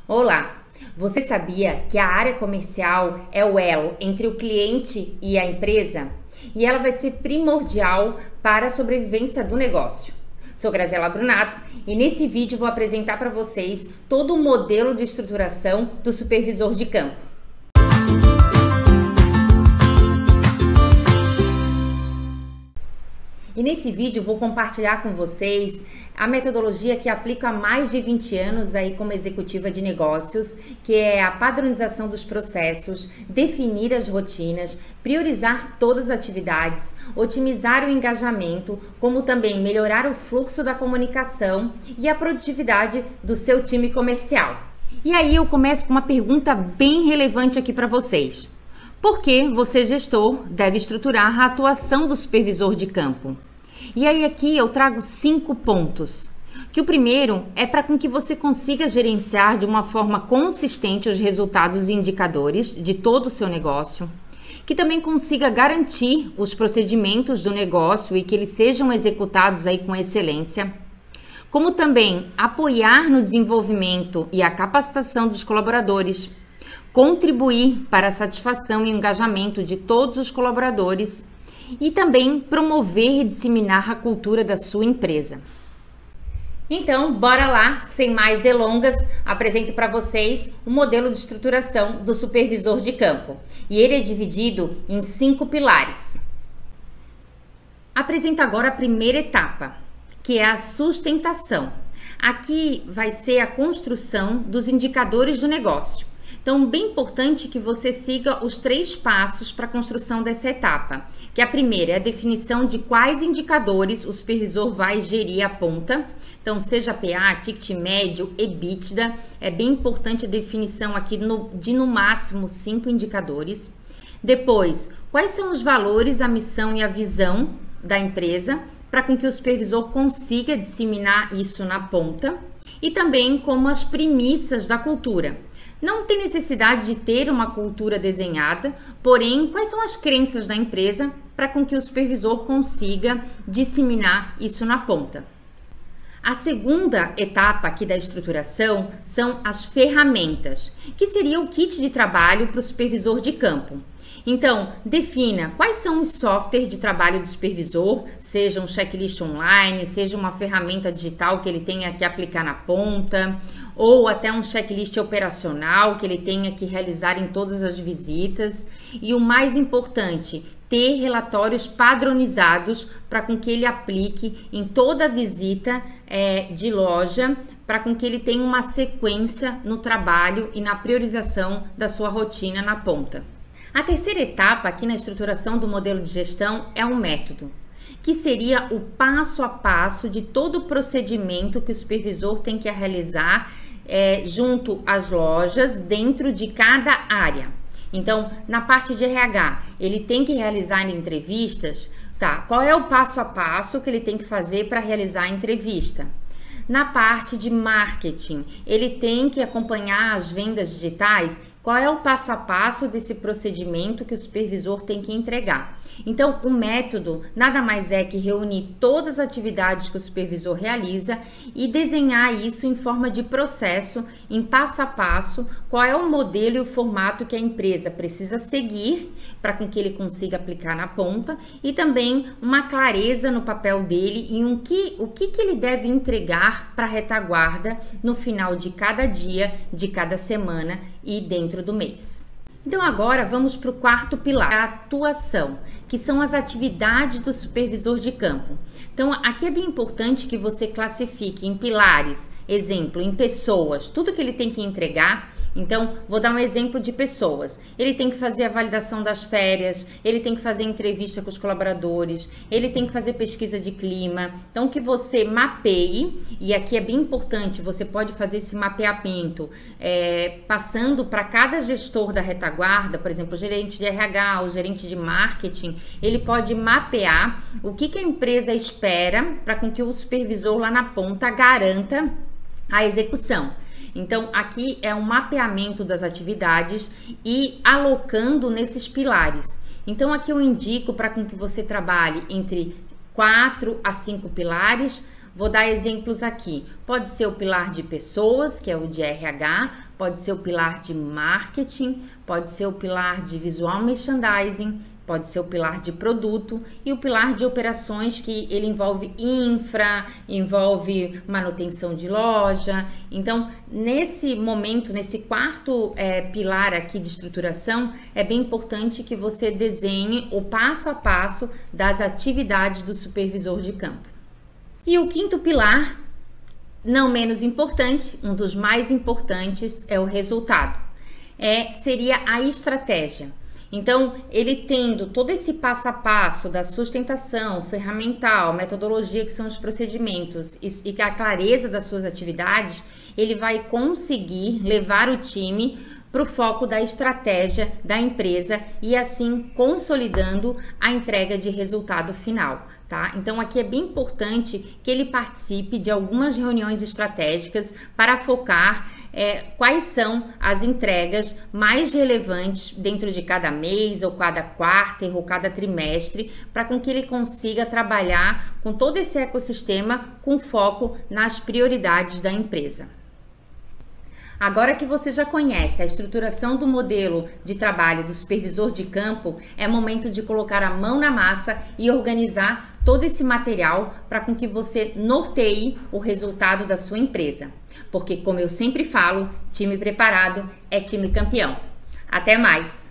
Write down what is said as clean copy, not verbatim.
Olá! Você sabia que a área comercial é o elo entre o cliente e a empresa? E ela vai ser primordial para a sobrevivência do negócio. Sou Graziela Brunato e nesse vídeo vou apresentar para vocês todo o modelo de estruturação do supervisor de campo. E nesse vídeo vou compartilhar com vocês a metodologia que aplico há mais de 20 anos aí como executiva de negócios, que é a padronização dos processos, definir as rotinas, priorizar todas as atividades, otimizar o engajamento, como também melhorar o fluxo da comunicação e a produtividade do seu time comercial. E aí eu começo com uma pergunta bem relevante aqui para vocês. Por que você, gestor, deve estruturar a atuação do supervisor de campo? E aí aqui eu trago 5 pontos. Que o primeiro é para que você consiga gerenciar de uma forma consistente os resultados e indicadores de todo o seu negócio. Que também consiga garantir os procedimentos do negócio e que eles sejam executados aí com excelência. Como também apoiar no desenvolvimento e a capacitação dos colaboradores. Contribuir para a satisfação e engajamento de todos os colaboradores e também promover e disseminar a cultura da sua empresa. Então, bora lá, sem mais delongas, apresento para vocês o modelo de estruturação do supervisor de campo. E ele é dividido em 5 pilares. Apresento agora a primeira etapa, que é a sustentação. Aqui vai ser a construção dos indicadores do negócio. Então, bem importante que você siga os 3 passos para a construção dessa etapa, que a primeira é a definição de quais indicadores o supervisor vai gerir a ponta. Então, seja PA, ticket médio, EBITDA, é bem importante a definição aqui de no máximo 5 indicadores. Depois, quais são os valores, a missão e a visão da empresa, para com que o supervisor consiga disseminar isso na ponta. E também como as premissas da cultura. Não tem necessidade de ter uma cultura desenhada, porém, quais são as crenças da empresa para com que o supervisor consiga disseminar isso na ponta. A segunda etapa aqui da estruturação são as ferramentas, que seria o kit de trabalho para o supervisor de campo. Então, defina quais são os softwares de trabalho do supervisor, seja um checklist online, seja uma ferramenta digital que ele tenha que aplicar na ponta, ou até um checklist operacional que ele tenha que realizar em todas as visitas. E o mais importante, ter relatórios padronizados para com que ele aplique em toda visita de loja, para com que ele tenha uma sequência no trabalho e na priorização da sua rotina na ponta. A terceira etapa aqui na estruturação do modelo de gestão é um método, que seria o passo a passo de todo o procedimento que o supervisor tem que realizar junto às lojas, dentro de cada área. Então, na parte de RH, ele tem que realizar entrevistas, tá? Qual é o passo a passo que ele tem que fazer para realizar a entrevista? Na parte de marketing, ele tem que acompanhar as vendas digitais. Qual é o passo a passo desse procedimento que o supervisor tem que entregar? Então, o método nada mais é que reunir todas as atividades que o supervisor realiza e desenhar isso em forma de processo, em passo a passo, qual é o modelo e o formato que a empresa precisa seguir para com que ele consiga aplicar na ponta e também uma clareza no papel dele e o que ele deve entregar para a retaguarda no final de cada dia, de cada semana e dentro do mês. Então agora vamos para o quarto pilar, a atuação, que são as atividades do supervisor de campo. Então aqui é bem importante que você classifique em pilares, exemplo, em pessoas, tudo que ele tem que entregar. Então, vou dar um exemplo de pessoas. Ele tem que fazer a validação das férias, ele tem que fazer entrevista com os colaboradores, ele tem que fazer pesquisa de clima. Então, que você mapeie, e aqui é bem importante, você pode fazer esse mapeamento passando para cada gestor da retaguarda, por exemplo, o gerente de RH, o gerente de marketing, ele pode mapear o que a empresa espera para com que o supervisor lá na ponta garanta a execução. Então, aqui é um mapeamento das atividades e alocando nesses pilares. Então, aqui eu indico para que você trabalhe entre 4 a 5 pilares, Vou dar exemplos aqui. Pode ser o pilar de pessoas, que é o de RH, pode ser o pilar de marketing, pode ser o pilar de visual merchandising, pode ser o pilar de produto e o pilar de operações, que ele envolve infra, envolve manutenção de loja. Então, nesse momento, nesse quarto pilar aqui de estruturação, é bem importante que você desenhe o passo a passo das atividades do supervisor de campo. E o quinto pilar, não menos importante, um dos mais importantes, é o resultado. Seria a estratégia. Então, ele tendo todo esse passo a passo da sustentação ferramental, metodologia, que são os procedimentos, e a clareza das suas atividades, ele vai conseguir levar o time para o foco da estratégia da empresa e assim consolidando a entrega de resultado final. Tá? Então aqui é bem importante que ele participe de algumas reuniões estratégicas para focar quais são as entregas mais relevantes dentro de cada mês, ou cada quarter, ou cada trimestre, para com que ele consiga trabalhar com todo esse ecossistema com foco nas prioridades da empresa. Agora que você já conhece a estruturação do modelo de trabalho do supervisor de campo, é momento de colocar a mão na massa e organizar todo esse material para com que você norteie o resultado da sua empresa. Porque, como eu sempre falo, time preparado é time campeão. Até mais!